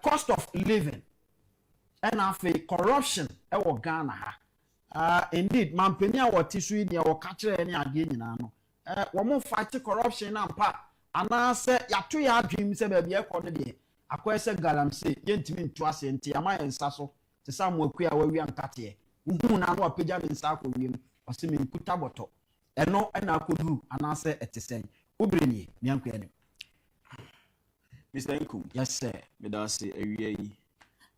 cost of living and afi corruption ewo Ghana ha indeed mampeni a woti so yi ne wo ka kire ne ade nyina no wo mo fight corruption na mpa ana se yato ya adwem se ba bia ekọ ne de akwa se galamse yentimi ntu ase nti ama yensa so te samu akua wawi ankate uhu na no apagya me nsa akọ wiem ose me nkuta boto eno na akoduru ana se etesen obireni mianko ya ne Mr. Nkum. Yes, sir. Me da say awie yi.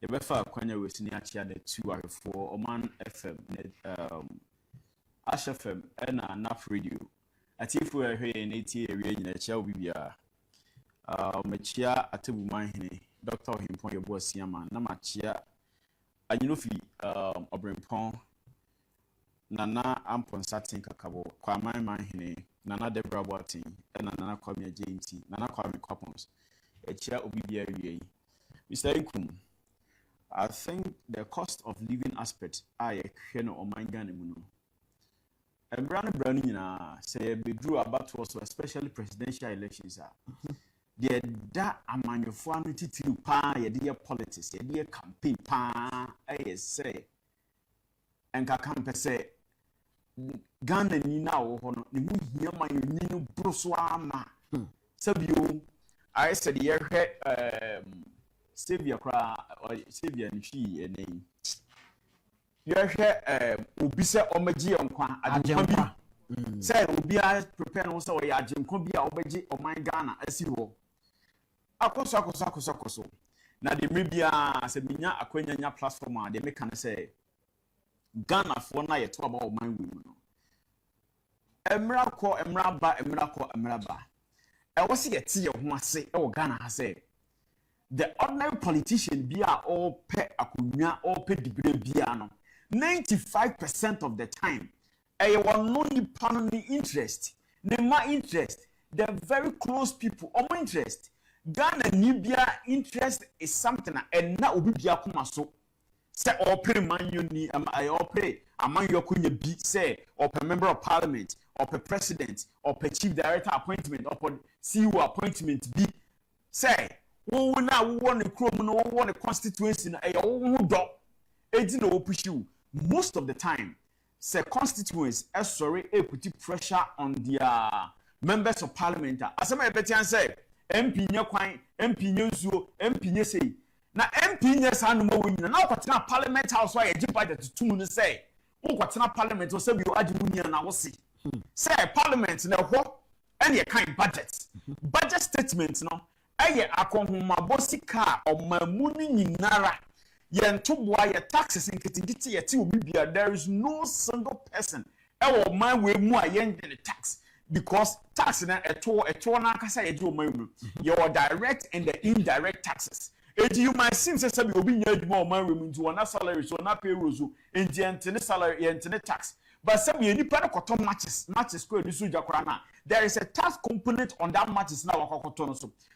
E be fa kwanya we sini achia the 2 arefo Oman FM Ash FM na Naf Radio. Atifo ehwe na tie awie nyina achia obibia. Machia atebuman hene Dr. Himpon your boss yama na machia anyinofi obrempon nana ampon satin kakabo kwa man hene nana Debra Boatin na nana Kwame Agenti nana Kwame Kwapons. Mr. Nkum, I think the cost of living aspect I can on my Ghana. And Brandon say be drew about to us, especially presidential elections. There that a manufacturing to pa ye dear politics, ye dear campaign pa I say. And Kakampe say Ghana ni now ni mu hear my new broswama. Sabio I said, "Ye Savior cry or Savior and she a name. You hear Ubisa Omaji on Qua, Ajampa. Say, Ubia prepare also a Jim Kobia Obaji or my Ghana as you will. Akoso. Now the Mibia Sabina Aquania platform, they make can say Ghana for night to about my women. Emraba. I was here tea of Mase or Ghana has said. The ordinary politician be all pay akunya all pay degree biano. 95% of the time, I want no economy interest. My interest, the very close people or my interest. Ghana Nibia interest is something and now be biakumaso. Say all pay man you need I all pay among your kunya be say or per member of parliament. Or per president, or per chief director appointment, or per CEO appointment be say, oh, now we want a chrome, no one a constituency, a own dog, agent or push you. Most of the time, say constituents are sorry, put pressure on their members of parliament. As I bet you say, MP Nyakwine, MP Nyozo, MP Nyese. Now, MP Nyese and more women, now what's not parliament house, why a jip by the 2 minutes say, oh, what's not parliament, or say you are the and I will see. Say parliament na what any kind budget statement no eye akonhoma bosika o mamuni nyinara ye ntoboa ye taxes nkitigiti ye ti obi bia there is no single person e man we mu a ye the tax because tax na eto na akasa ye di o man mu your direct and the indirect taxes you might seem say obi nya adwuma o man we mu nti wona salary so na payroll so enti entene salary entene tax. But some you need to matches square there is a tax component on that matches now.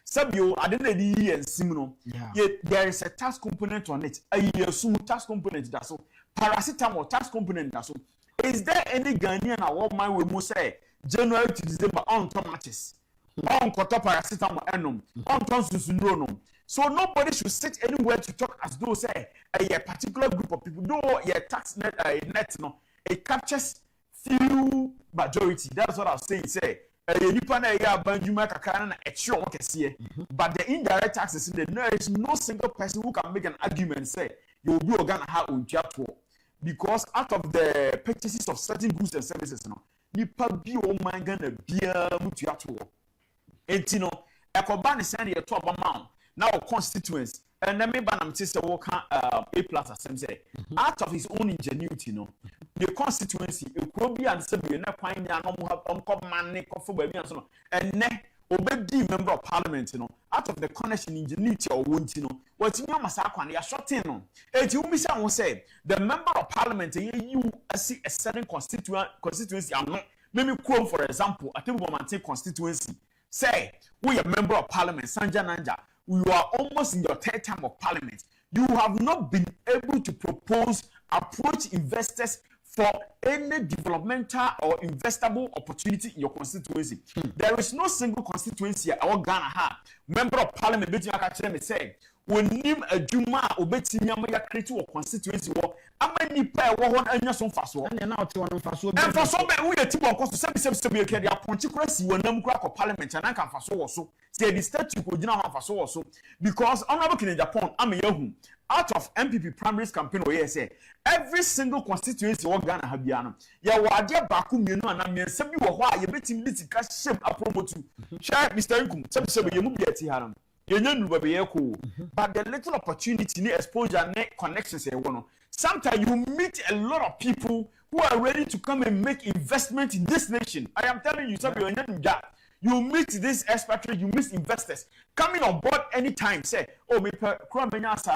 Some you I didn't and similar. Yet there is a tax component on it. A assume tax component that's so paracetamol tax component that's so. Is there any Ghanaian or what man will say January to December on matches? On koto paracetamol enum, on tonsusunronum. So nobody should sit anywhere to talk as though say a particular group of people. No, tax net no. It captures few majority. That's what I was saying. Say, but the indirect taxes, there is no single person who can make an argument say you will be Ghana have because out of the purchases of certain goods and services, nipa bi o man Ghana bia mutuato. Entino, ekobani send ye to abamount. Now constituents and then maybe I'm say work A+ say out of his own ingenuity, the constituency it could be and say we na kwan ya no have man for baby and so and ne obedi member of parliament, out of the connection ingenuity or won't what you must ya shorting no. Et you miss say the member of parliament you see a certain constituency and not maybe quote for example, I think we constituency. Say we a member of parliament, Sanja Nanja. You are almost in your third term of parliament. You have not been able to approach investors for any developmental or investable opportunity in your constituency. There is no single constituency or Ghana member of parliament between say wonim adwuma a obetimi amaya create wo constituency wo amani pa wo hon anya so mfaso and na ote won mfaso be wo yeti bon koso sebi ye kede aponchi kura si wonam kura ko parliament na kan faso wo so say the statute ko gina ho faso wo so because honorable king Japan amayahu out of NPP primaries campaign we say every single constituency wo Ghana ha bia no ye wade baako mienu ana mensa bi wo ho a ye betimi litika shem apromotu share Mr. Nkum sebi ye mu bi ati ha no but the little opportunity, exposure, and connections, sometimes you meet a lot of people who are ready to come and make investment in this nation. I am telling you, you meet these expatriates, you meet investors coming on board anytime. Say, oh, me per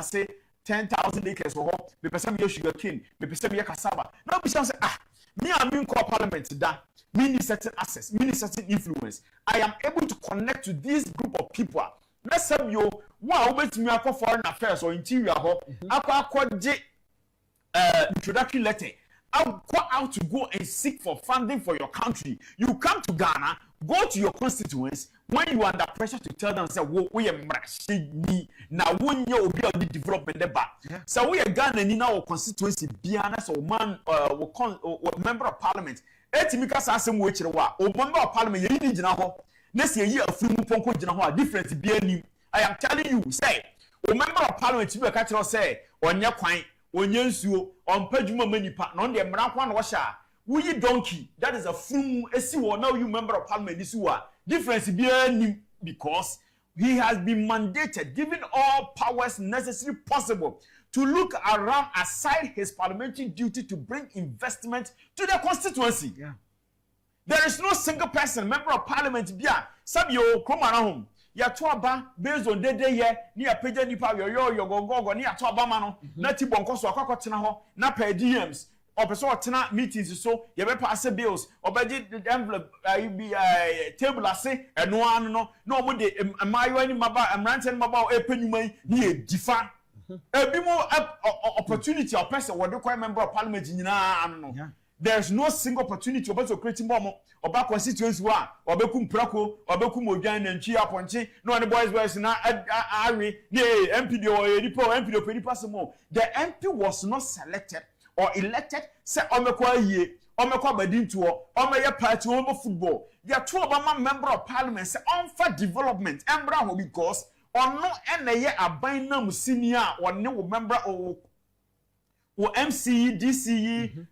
say 10,000 acres for hope, me per some sugar cane, me per some cassava. Now, we say, me and me call parliament that. Me certain access, me certain influence. I am able to connect to this group of people. Let's say you wow bet me akọ foreign affairs or interior ho akọ introductory letter out to go and seek for funding for your country. You come to Ghana, go to your constituents when you are under pressure to tell them say we are na wonye obi of the development there back. So we are Ghana ni na constituency biana so man member of parliament etimika sa asem wo kire wa o member of parliament ye ni gina ho. Next year, a few more jina ho difference be any. I am telling you, say, o member of parliament you catch us say, on your kwan, on yensuo, on pejuma many part, on the mrakwan washa. We donkey, that is a fool, now you member of parliament this one. Difference be any because he has been mandated, given all powers necessary possible to look around aside his parliamentary duty to bring investment to the constituency. Yeah. There is no single person, member of parliament, bia, Sabio, come around. Ya toaba based on day here, near Peja Nipa, your go, near Toaba Mano, Nati Boncoso, Cocotina, na per DMs, or Pessoa meetings, so you ever pass bills, or by the envelope, table, I say, and no, would they, my running maba, and ranting about a penny may near Defa. A bit more opportunity or person, what do you member of parliament in Nano? There's no single opportunity about creating bomb or back constituency one or bekum prako or bekum ogan and chia ponche no and the boys na ari MPD or MPD or any person more. The MP was not selected or elected say omekwa ye omekwa badin to or may party over football. There are two Obama member of parliament say on for development embra because or no any abinam senior or no member or MCE DCE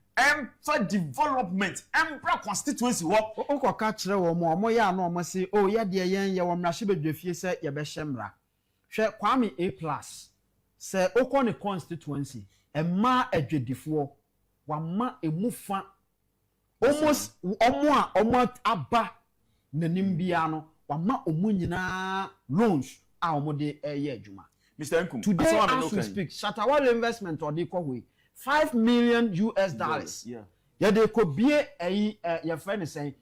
for development embra constituency wo okoka kire wo mo ya na o se o ye de yen ye wo mrahye bedwafie se ye be hyemra hwe Kwame A+ se okọ ne constituency emma adwedifo wama emufa almost omo aba nanim bia no wama omu nyina loans a omo de ye adwuma. Mr. Nkum today as we speak Shatawale investment or dey ko $5 million. Yeah. Yeah, they could be your friend saying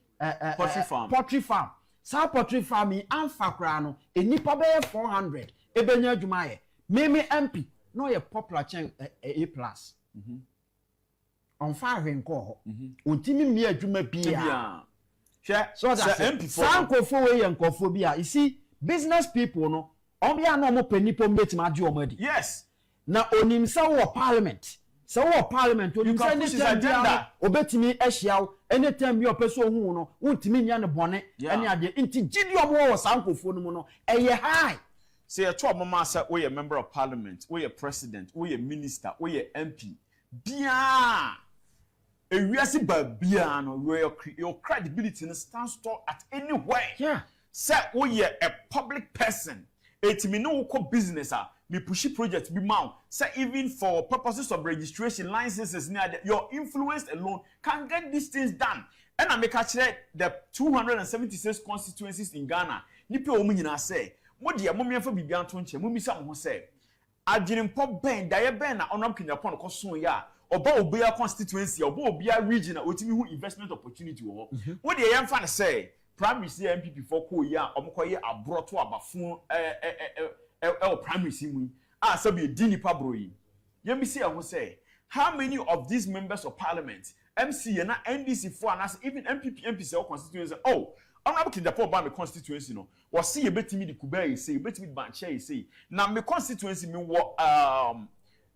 poultry farm. Sa poultry farm in Anfakra a nipa be 400. Ebenya Jumaye. Meme MP. No ye popular chain A+. On fire in call. Untimi me adwuma bia. So that MP Sanko we and Kofobia. You see, business people no. Ombia no mo penipo mbeti maji omadi. Yes. Na onimsa wo parliament. So what parliament you can push his agenda obetimi ehia anytime bi opeso hu no untimi nya ne bone ene ade inti gidium wo sankofo no mu no eye high say a two mama say we a member of parliament we a president we a minister we a MP bia ewiase ba bia no your credibility stands tall at anywhere. Yeah, say we a public person etimi no ko business me pushy project be mount say even for purposes of registration licenses near your influence alone can get these things done. And I make actually the 276 constituencies in Ghana nipe omu nyina say mo de mo mienfa bibia to nche mo misa mo say adwenimpo ben da ye ben na onam kinyapon ko so ya oba obia constituency oba obia region otimi hu investment opportunity wo wo de ye mfa na say primary NPP for ko ya omokoye abroto abafun primary simu sabi dini pabroyi yemisi ehun say how many of these members of parliament MC na NDC for and even NPP say constituency Honorable Kinjapo ba me constituency no. Was see a betimi the Kubai say, betimi Banche say. Now me constituency me what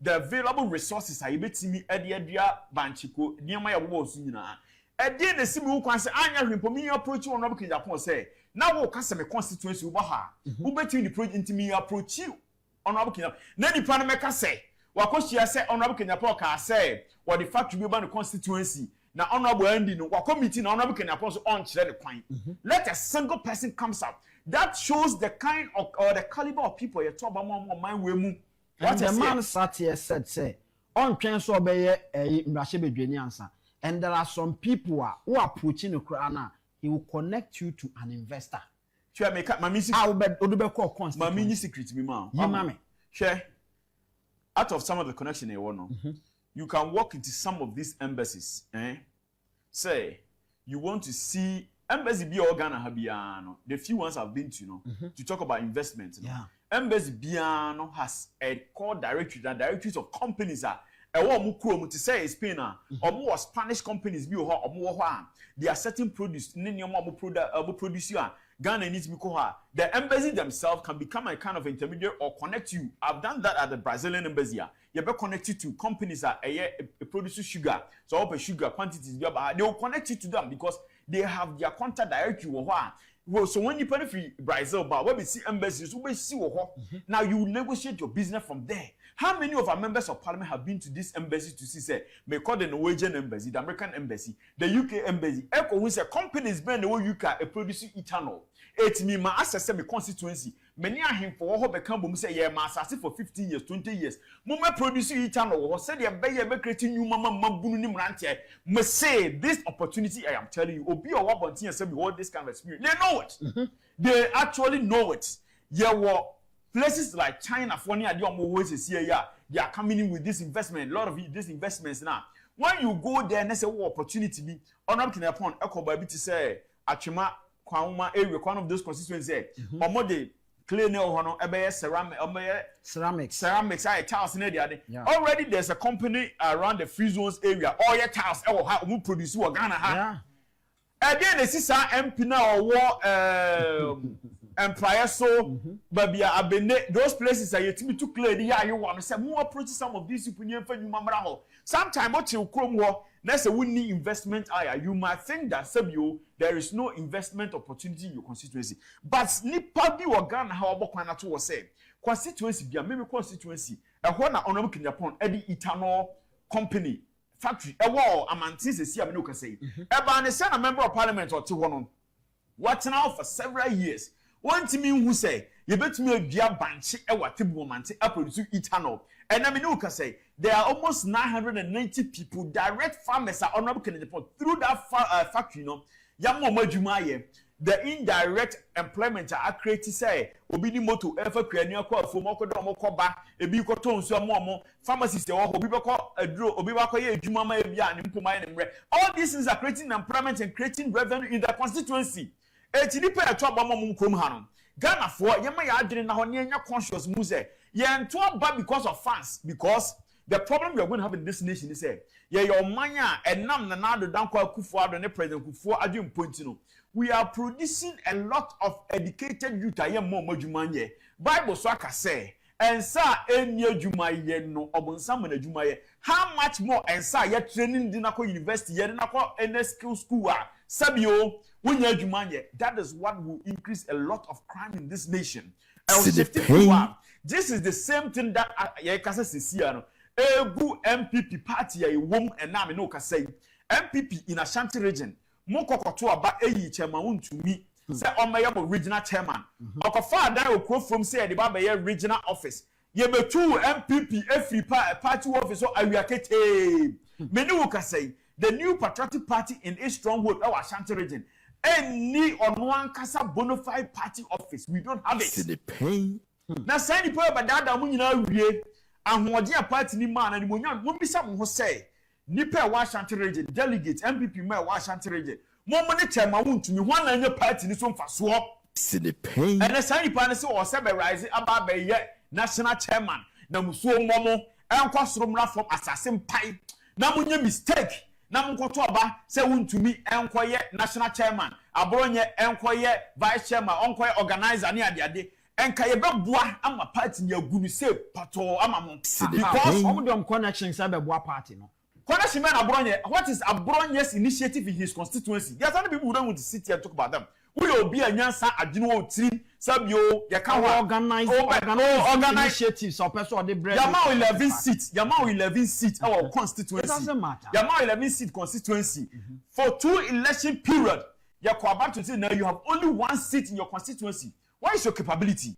the available resources are betimi Edia Banchiko, near my walls nyina. Edi na si me wo kwan say anya hwempo me approach Honorable Kinjapo say. Now wo kasa me constituency wo ha. Wo betimi the project intimi approach you. Honorable Kinjapo. Na ni pa na me ka say. Wakoshia say Honorable Kinjapo ka say what the fact to be about the constituency. Now, honorable ending, no committee, now honorable Kenyapo so on the point. Let a single person comes up. That shows the kind of or the caliber of people you talk about more mind we move. What the man sat here said, say, on transfer obey a Mashebe answer. And there are some people who are pushing a crana. He will connect you to an investor. Share make up my music. I will bet Odubeko constant. My mini secret, me man. You mammy. Share out of some of the connection you want. You can walk into some of these embassies, say you want to see embassy be Ghana habiano. The few ones I've been to, to talk about investment. Yeah. Embassy Biano has a core directory, the directories of companies are a mukro to say Spain or more Spanish companies be or more. They are certain produce, produce Ghana needs to the embassy themselves can become a kind of intermediary or connect you. I've done that at the Brazilian embassy. You better connect you to companies that produce sugar. So open sugar quantities. They will connect you to them because they have their contact directory. Well, so when you pay for Brazil, but when we see embassies, we see now you negotiate your business from there. How many of our members of parliament have been to this embassy to see, say, may call the Norwegian embassy, the American embassy, the UK embassy? Echo, we say companies bend the way you can produce ethanol. It's me, my access me constituency. Many are him for all become say, yeah, my assassin for 15 years, 20 years. Mama produce ethanol, or said, yeah, by creating you, Mama Mabuni Mrantia. Must say this opportunity, I am telling you, or be a wabonti and say, we want this kind of experience. They know it. They actually know it. Yeah, what? Places like China, for near the always here, they are coming in with this investment. A lot of these investments now. When you go there, there's a opportunity. Be on upon Echo Baby to say, Achima, Kwama area, one of those constituencies. Or more de clear nail honor, ceramics, I tiles in there. Already there's a company around the free zones area. All your tiles, who produce you Ghana. Again, the sister MP now war empire so baby abene those places are yet to clear the you want to say more approach some of these people for you mamra. Sometimes what you chrome war that's a winning investment you might think that there is no investment opportunity in your constituency but nipa bi Ghana how obokwana to was say constituency bia maybe constituency e ho na Honorable Kinjapo e di ethanol company factory e wo amantin sesi am no ka say e ba ne say na member of parliament or te ho no what now for several years. One to me who say, you bet me a dear banchi, a what tibomante, a produce ethanol. And I mean, you can say, there are almost 990 people, direct farmers are honorable Kinjapo through that factory, Yamo Majumaye. The indirect employment are created, say, Obini Moto, ever creating a call for Mokodomo Koba, a Bicoton, so more pharmacists, or Obibako, a draw, Obibako, Jumama, and Impuma. All these things are creating employment and creating revenue in the constituency. Etidipe atwa bamom krom hanom Ghana for yema ya adwene na ho ne conscious mu say ye nto aba because of fans because the problem we are going to have in this nation is say ye your man a enam na nado danko akufo ado ne president akufo adwem point no we are producing a lot of educated youth aye mo madwuma ye bible so aka say ensa eni adwuma ye no obonsam na adwuma ye how much more ensa ye training dinako university ye dinako any school sabio that is what will increase a lot of crime in this nation. This is the same thing that Egu NPP party a woman and now no can say NPP in Ashanti region. Moko about a chairman to me. Say on my regional chairman. Okafa that will quote from say the Baba regional office. Ye be two NPP every party office so Ayakete. Many can say the new patriotic party in a stronghold our Ashanti region. Any on one casa bona fide party office. We don't have it. See the pain. Now, say the poor but that we know we and what dear party ni man and won't be some who say Nipa Washington region, delegate, MPP may Washington region. More money time I want to me one and your party this one for swap. See the pain. And the sign partner or seven rising about by yet national chairman. Now so momo and cost from assassin pipe. Now when you mistake. Na mkoto aba say won to me enkoye national chairman abronye enkoye vice chairman onkoye organizer ne ade enka ye beboa ama party ne agunu say pato ama mo because them connections say beboa party no connection man abronye what is abronye's initiative in his constituency there's other people who don't want to sit here and talk about them we obi anyansa adwene o tiri sabio ye ka ho organize initiatives or person or the bread yama 11 seats our constituency it doesn't matter yama 11 seat constituency for 2 election period you are about to say now you have only 1 seat in your constituency. Where is your capability?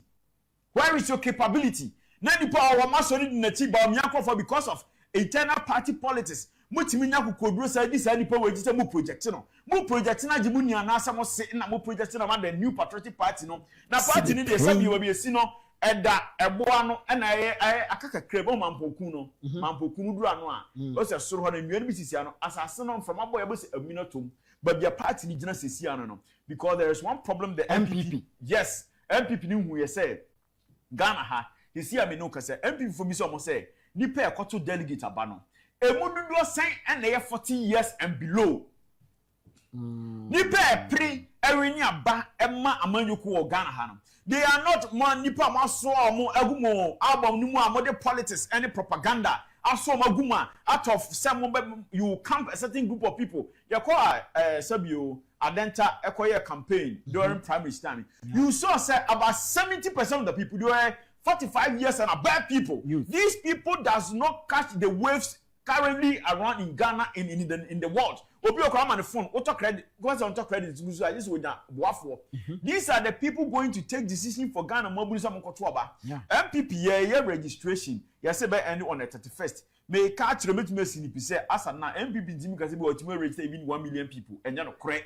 Now the power of masonry in the Tiba because of internal party politics. Mutiminya ku kodro say this any power register mu project no. Mu project na jimuni anasa mo say na mu project na the new patriotic party no. Na party ni dey say we be si no eda eboa no na akaka krebo mampoku no. Mampoku no dura no a. O say soro ho na nnuan bi sisi ano asase no from aboy ebo say aminatom. But their party ni jina sisi ano no. Because there is one problem the NPP. Yes, NPP ni hu ye say Ghana ha. You see me no ka say NPP for me so mo say nipa e kwato delegate aba no. Emududo sen and they 40 years and below. Nipa pre ewini aba emma amanyoku o Ghana ha no. They are not man nipa maso omo agumo album ni mu amode politics any propaganda aso maguma out of some you camp a certain group of people. You call Sabio Adenta Ekoye campaign during primary time. You saw say about 70% of the people they were 45 years and above people. These people does not catch the waves currently around in Ghana in the world. Obi okra man phone, auto credit, because on credit this with that boafo. These are the people going to take decision for Ghana mobile some kotoaba. MPP year registration. You say by end on the 31st. May catch the meet me say as na MPP Jimmy Kasibi ultimate register even 1 million people and you know correct.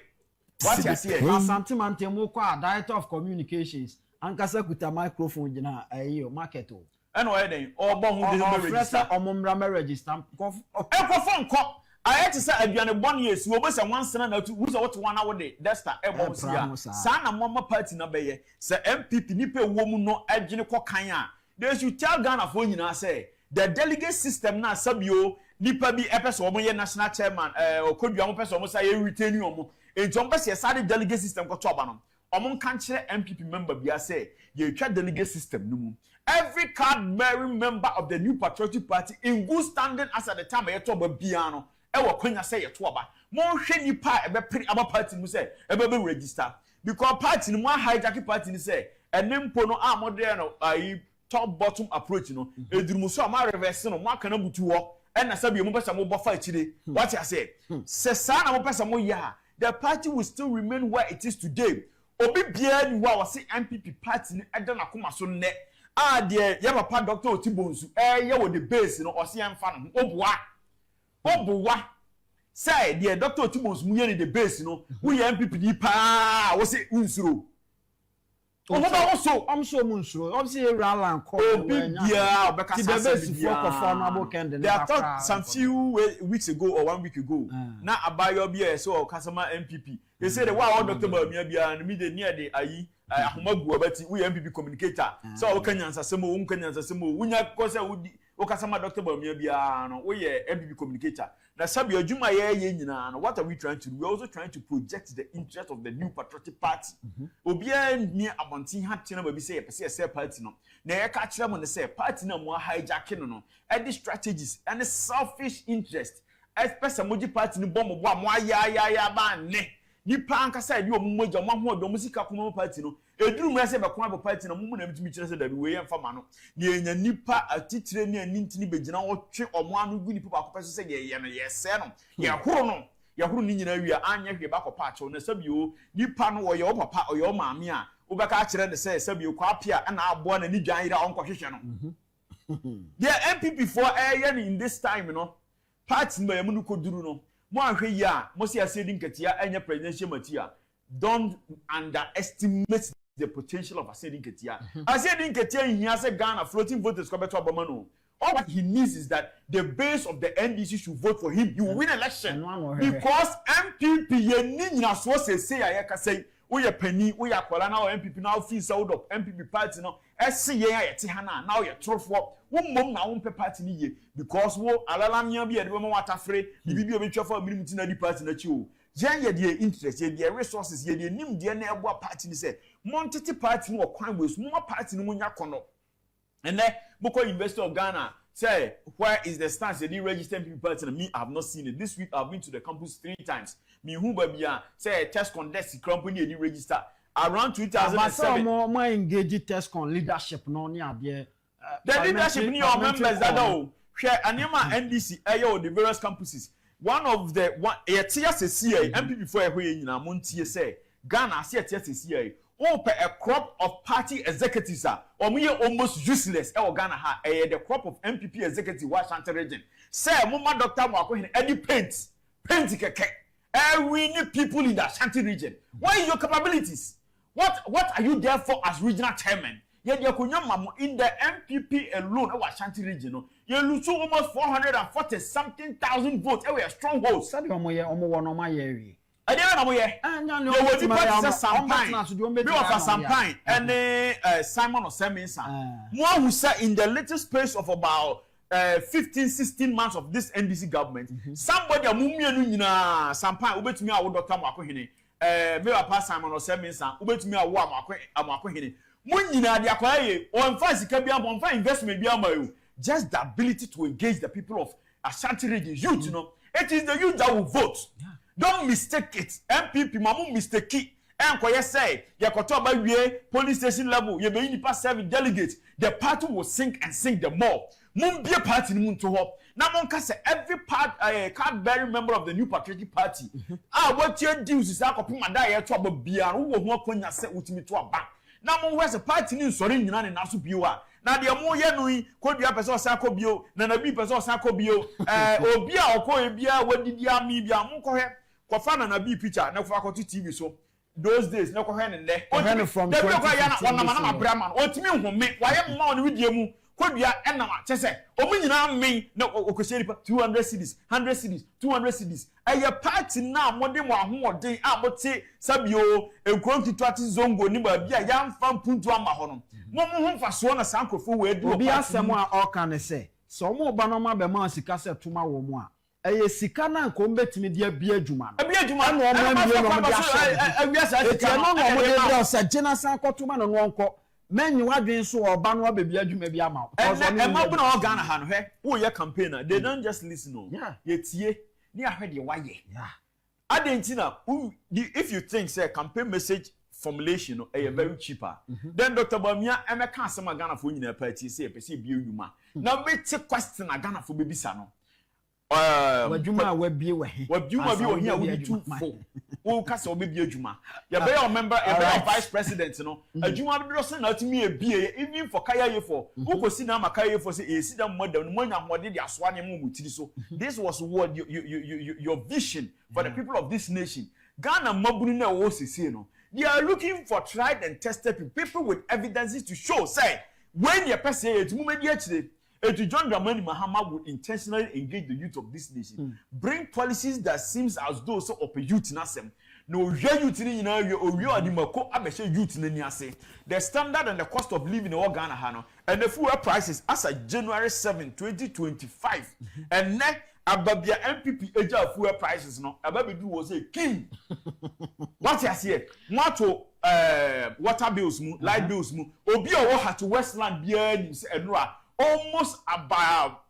What you say? Asante Mantemo kwa director of communications. Ankasa kuta microphone jina ayo market o. Eno e den obo hu de register omomra register phone call I had to say aduane bon yes we obesa wansana na tu who what one hour dey desta e bon sia sa na mama party na beye say MPP nipa wo mu no agene kokan a they should tell Ghana for nyina say the delegate system na sabio nipa bi epese omo ye national chairman okodua mo pese omo say e retain omo entom pese say delegate system ko to aba no omo kan kire MPP member bia say ye twa delegate system no mu every card-bearing member of the new patriotic party in good standing as at the time I talk about piano. Ewa kwenya say yeto aba. Mo hwe nipa ebe piri aba party mu say ebe be register because party no hijack party ni say enempo no amode no top bottom approach no edurumu so ama reverse no mo aka na butu ho e na sabe mo pesa mo bofa akire what I say se sa na mo pesa mo ya the party will still remain where it is today obi bia ni wa wase MPP party ni eda na koma so ne de ya papa Dr. Otibonsu ye wo the base no o se emfa no obuwa say the Dr. Otibonsu mu ye ni the base no wo ye MPP ni pa wo se unsuro I'm so munsuro obviously Ralan call yeah obeka say I thought some few weeks ago or 1 week ago na abayo bia so customer MPP they say the wa Dr. Bamia bia no me dey near the ayi ahomagu abati we MPP communicator so o kanyansa semo o kanyansa semo wunya ko say o customer Dr. Bamia bia no we MPP communicator na sabi adwuma ye nyina no what are we trying to do? We are also trying to project the interest of the new patriotic party obia ni abontin ha tena ba bi say say party no na ye ka kire mo ne say party na mo hijack no any strategies any selfish interest especially moji party ni bomb bo mo ya ba ne nipa ankasa edi omummoja mo ho musika kuma party no eduru mu ese be kuma party no mumu na mitimi kire se da bi we yemfa ma no na enya nipa atitire ne anintini begina otwe omo anu gu nipa ba kopese se ye no ye se no ye horo ni nyina wi anya hwe ba kopa acho na sabio nipa no wo ye wo papa o ye wo maame a wo be ka kire ne se sabio kwa apia na abo na ni dwan ira onko hwehwe no the MPP for in this time you know party no ye mu koduru no mo ahwe ya mo se asedi nketia enya presidential matia don't underestimate the potential of asedi nketia asedi nketia hia se Ghana floating voters ko beto abama no all what he needs is that the base of the NDC should vote for him. He will win election because MPP ye ni nyina so say ayeka say we ye pani we akola na MPP now feel sold up MPP party no ese ye ayete ha na now ye trofo wo mom na wo mpe party ni ye because wo alalamia bi ye de mo watafre bibi obetwa for minimum na di party na chi o Jan ye the interest, ye the resources, ye the nim the na party ni say, Monteti party no crime was more party no munya kono. And then Boko University of Ghana say, where is the stance? They register people party and me I have not seen it. This week I've been to the campus 3 times. Me who baby say test contest company they register around 2007. More engage test con leadership no near there. The leadership in your members that do share anima NDC the various campuses. One of the one TSCA NPP for a monty say Ghana TSCA open a crop of party executives or me almost useless Ghana the crop of NPP executive Washington region. Say Mama Dr. Mwako any paint keke. We need people in the Ashanti region. What are your capabilities? What are you there for as regional chairman? Yet you could in the NPP alone, our Ashanti region, you lose almost 440 something thousand votes. We are strongholds. Sadi omo my area. I don't know where. You will depart Sampine and Simon or Seminsa. One who said in the little space of about 15-16 months of this NDC government, somebody a mumia Sampine ubet me a Dr. Makohini, me a pass Simon or Seminsa, ubet me a Wamakohini. Munyina de akwaye on fancy can be on fine investment be amayu. Just the ability to engage the people of Ashanti region youth, you know. It is the youth that will vote. Yeah. Don't mistake it. MPP mamu mistake it. And kwa say yakoto ba wie police station level ye be ni pass serving delegates. The party will sink and sink the more. Mun be party ni mun to hop. Na mon ka say every card bearing member of the New Patriotic Party. What your deals is akopim ada ye to abia wo ho akonya se utimi to aba. Na mo wese party ni nsori nyina ne naso biwa na de mo ye no yi kodua pese osan kobio na na bi pese osan kobio obi a okọ ebia wadidi ami bia mo kọ he kofa na bi picture na kofa koto TV so those days na kọ he ne ne from de bi kọ ya na wana na brama otimi nhome waye mma on widie mu kodua enam chese omu nyina men na okosheri 200 cedis 100 cedis 200 cedis eye party na modem ahoɔden a mote sabio enkron twati zongo ni ba bia ya mfa mpuntu ama hɔ no mo ho mfaso na sankrofo we adu obi asɛm a ɔka ne sɛ sɛ ɔmo ba no ma be ma sika sɛ tuma wɔ mu a eye sika na nko mbetimi de abia adwuma no abia adwuma no ɔmo amie no ɔmo de ahyɛ awia sa sika no ɔmo de bia sɛ gyina san kɔtuma no no ɔnkɔ menyi wadwen so oba no abebi adwuma bi ama ma bu na Ghana ha no hwe wo ye campaigner they don't just listen on ye tie ni ahwe de waye adentina if you think say campaign message formulation no very cheaper then Dr. Bamia emeka asema Ghana for nyina party say pese bi adwuma na we take question na Ghana for bebisa no wadwuma wabie wahe wadwuma bi ohi a wo tu fo wo kasa obebi adwuma ya be your member your vice president no adwuma bi do say na timi ebie even for kaya ye for wo kosi na makaya ye for say e si da model no manya hode de asoa ne mu mutiri so this was what your vision for the people of this nation Ghana mabunu na wo sese no they are looking for tried and tested people with evidences to show say when your person it mu medi akire to John Dramani Mahama would intentionally engage the youth of this nation, bring policies that seems as though so up a youth nasem. No youth in youth in the standard and the cost of living in all Ghana Hano and the fuel prices as of January 7, 2025. And next Ababia NPP age fuel prices no Ababidu was a king. What you see? Mato water bills mu, light bills mu, Obi o had to Westland beer and almost about